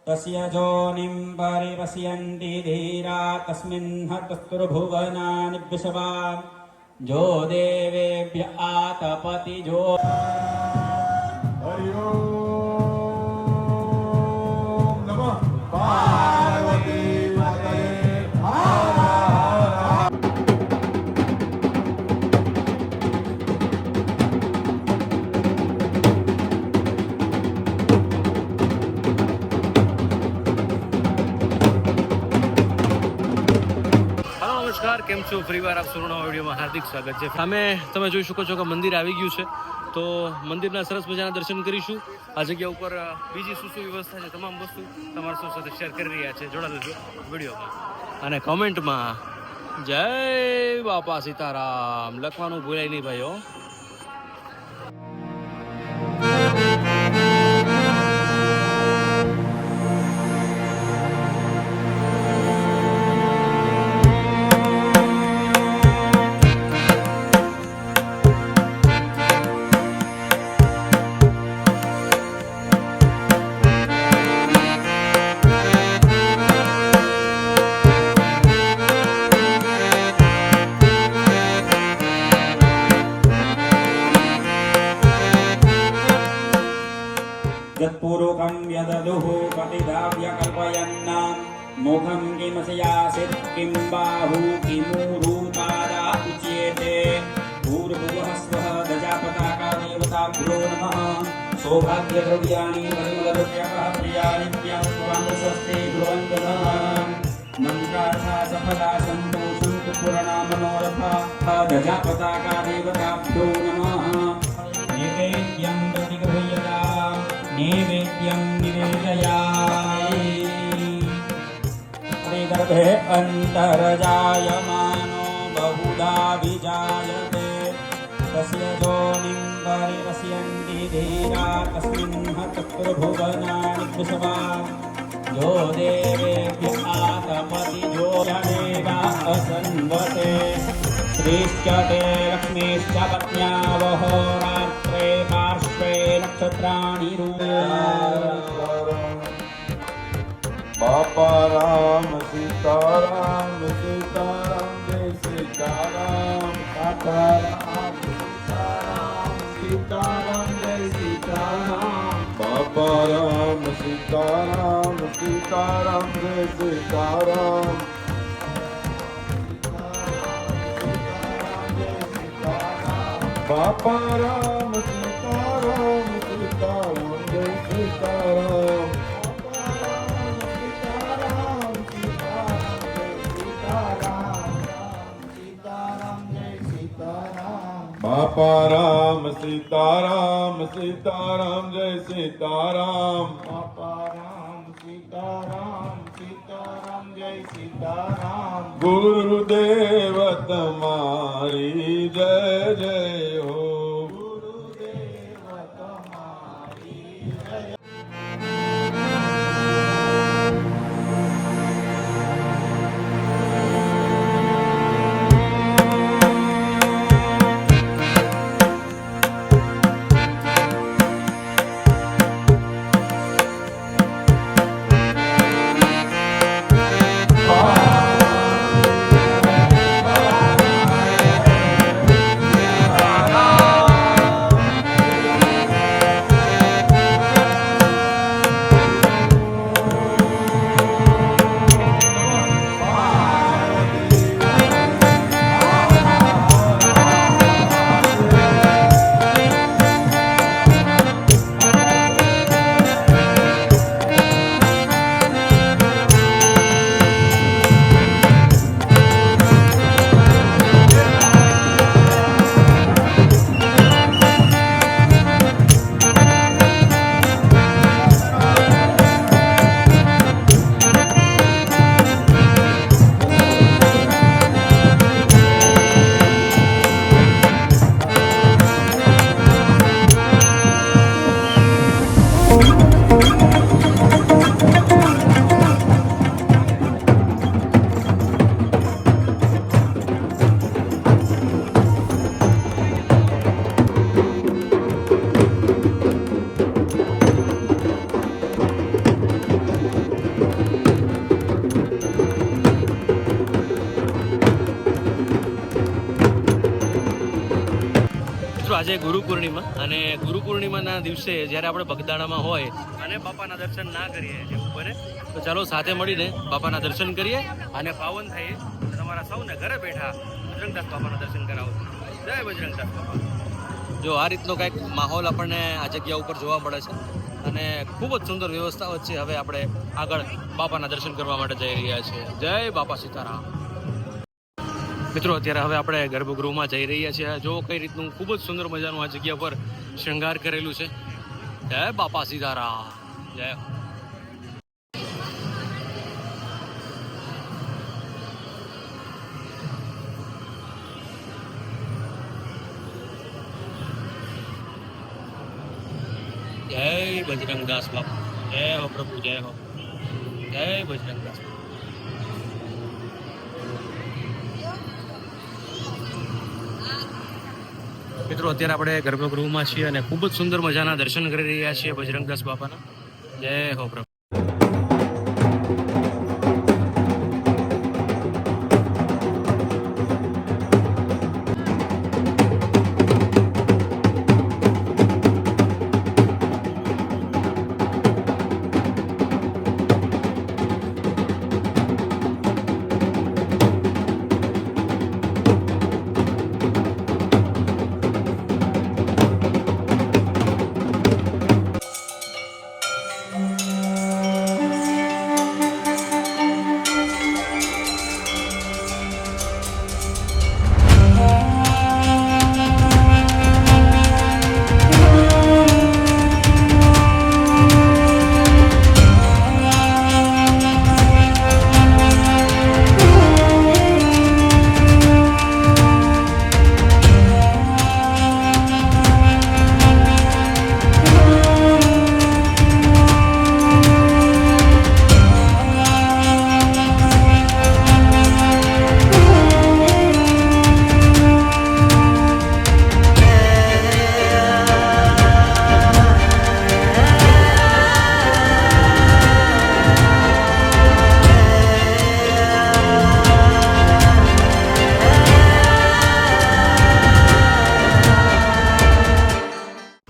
तस्य जोनिं परिपश्यन्ति धीरा तस्मिन् हतस्तुर्भुवनानि वृषभा जो देवेभ्य आतपति जो हरि ओम नमः पार्वती मातये हर हर। નમસ્કાર, કેમ છો? ફરીવાર આપ સૌનો વિડીયોમાં હાર્દિક સ્વાગત છે. તમે જોઈ શકો છો કે મંદિર આવી ગયું છે, તો મંદિરના સરસ મજાના દર્શન કરીશું. આ જગ્યા ઉપર બીજી શું શું વ્યવસ્થા છે, તમામ વસ્તુ તમારા સૌ સાથે શેર કરી રહ્યા છે. જોડાયેલું છે વિડીયોમાં અને કોમેન્ટમાં જય બાપા સીતારામ લખવાનું ભૂલાય નહીં ભાઈઓ. यत्पूर्वकं यददुः कपिदाव्यकल्पयन् मुखं किमसयासित् किं बाहु किमूरुपादा उच्येते भूर्भुवः स्वः गजापताका देवताभ्यो नमः सौभाग्यद्रव्याणि परिमलद्रव्यः प्रियाणिभ्यं स्वस्ते ध्रुवन्तः मन्त्रार्था सफला सन्तु सन्तु पूर्णा मनोरथा गजापताका देवताभ्यो नमः नैवेद्यं प्रतिगृह्यता नैवेद्यं निवेदयामि गर्भे अन्तर्जायमानो बहुधा विजायते तस्य जोनिं परिपश्यन्ति धीरा तस्मिन् हतस्तुर्भुवनानि वृषभा जो देवेभ्य आतपति जो जनेवा असन्वते श्रीश्च ते लक्ष्मीश्च पत्न्यावहो रात्रे पार्श्वे नक्षत्राणि बापा राम सीताराम सीताराम जय सीताराम सीताराम सीताराम जय सीताराम बापा राम सीताराम सीताराम जय सीताराम बापा राम सीताराम सीताराम जय सीताराम बापा राम सीताराम सीताराम जय सीताराम बापा राम सीताराम सीताराम जय सीताराम गुरुदेव तुम्हारी जय जय हो गुरुदेव तुम्हारी जय। આજે ગુરુ પૂર્ણિમા, અને ગુરુ પૂર્ણિમાના દિવસે જ્યારે આપણે બગદાણામાં હોય અને બાપાના દર્શન ના કરીએ જેવું બને, તો ચાલો સાથે મળીને બાપાના દર્શન કરીએ અને પાવન થઈએ. તમારા સૌને ઘરે બેઠા બજરંગદાસ બાપાના દર્શન કરાવો. જય બજરંગદાસ બાપા. જો આ રીતનો કંઈક માહોલ આપણને આ જગ્યા ઉપર જોવા મળે છે, અને ખૂબ જ સુંદર વ્યવસ્થા વચ્ચે હવે આપણે આગળ બાપાના દર્શન કરવા માટે જઈ રહ્યા છીએ. જય બાપા સીતારામ. મિત્રો અત્યારે હવે આપણે ગર્ભગૃહમાં જઈ રહ્યા છીએ. જો કઈ રીતનું ખૂબ જ સુંદર મજાનું આ જગ્યા પર શૃંગાર કરેલું છે. જય બાપા સીતારામ. જય. જય બજરંગદાસ બાપા. જય હો પ્રભુ. જય હો. જય બજરંગદાસ. મિત્રો અત્યારે આપણે ગર્ભગૃહમાં છીએ અને ખૂબ જ સુંદર મજાના દર્શન કરી રહ્યા છીએ બજરંગદાસ બાપાના. જય હો પ્રભુ.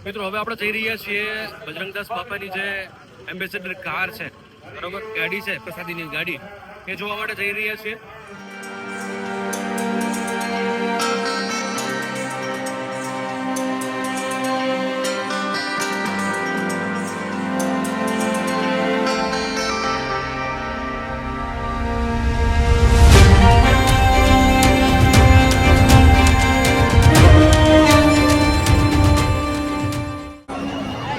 મિત્રો હવે આપણે જઈ રહ્યા છીએ બજરંગદાસ બાપાની જે એમ્બેસેડર કાર છે, બરોબર, ગાડી છે, પ્રસાદીની ગાડી, એ જોવા માટે જઈ રહ્યા છીએ.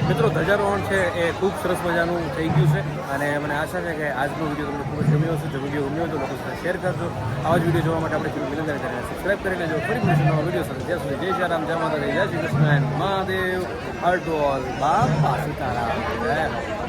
મિત્રો ધ્વજારોહણ છે એ ખૂબ સરસ મજાનું થઈ ગયું છે, અને મને આશા છે કે આજનો વિડીયો તમને ખૂબ જ ગમ્યો હશે. જો વિડીયો ગમ્યો તો લોકો સાથે શેર કરજો. આવા જ વિડીયો જોવા માટે આપણે ચેનલ વિનંતી કરીને સબસ્ક્રાઈબ કરી લેજો. ફરી મળીશું નવા વિડીયો સાથે. જ્યાં સુધી જય શ્રી રામ, જય માતા, જય શ્રી કૃષ્ણ, મહાદેવ, અર્ટોલ, બાપા સીતારામ. જય